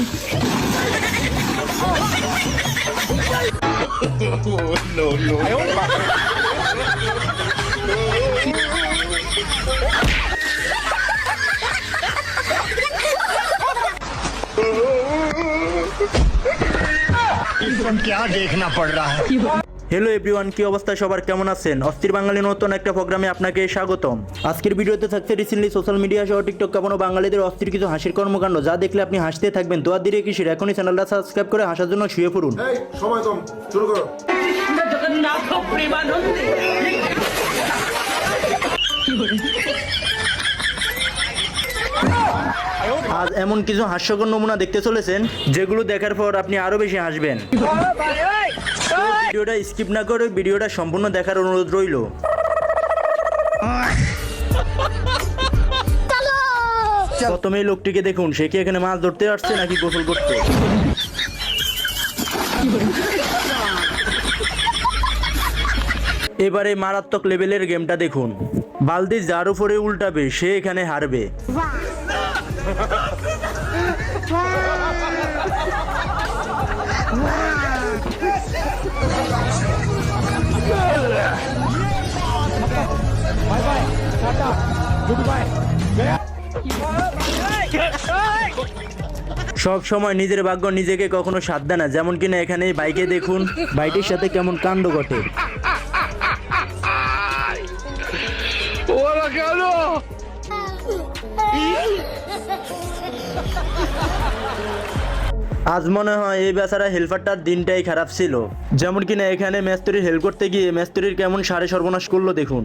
No, no. क्या देखना पड़ रहा है। হ্যালো এভরিওয়ান, কি অবস্থা সবার, কেমন আছেন? অস্থির বাঙালি নতুন একটা প্রোগ্রামে আপনাকে স্বাগতম। আজকের ভিডিওতে থাকছে রিসেন্টলি সোশ্যাল মিডিয়া সহ টিকটক কাঁপানো বাঙালিদের অস্থির কিছু হাসির কর্মকাণ্ড, যা দেখলে আপনি হাসতে থাকবেন। তো আর দেরি কিসের, এখনই চ্যানেলটা সাবস্ক্রাইব করে হাসার জন্য শুয়ে পড়ুন। সময় কম, শুরু করো। আজ এমন কিছু হাস্যকর নমুনা দেখতে চলেছেন যেগুলো দেখার পর আপনি আরো বেশি হাসবেন। ভিডিওটা স্কিপ না করে ভিডিওটা সম্পূর্ণ দেখার অনুরোধ রইল। প্রথমে এই লোকটিকে দেখুন, সে কি এখানে মাছ ধরতে আসছে নাকি গোসল করতে? এবারে মারাত্মক লেভেলের গেমটা দেখুন। বালতি যার উপরে উল্টাবে সে এখানে হারবে। সব সময় নিজের ভাগ্য নিজেকে কখনো সাথ দেয় না, যেমন কিনা এখানে বাইকে দেখুন, বাইকের সাথে কেমন কাণ্ড ঘটে। আজ মনে হয় এই বেচারা হেল্পারটার দিনটাই খারাপ ছিল, যেমন কিনা এখানে মেস্তুরির হেল্প করতে গিয়ে মেস্তুরির কেমন সাড়ে সর্বনাশ করলো দেখুন।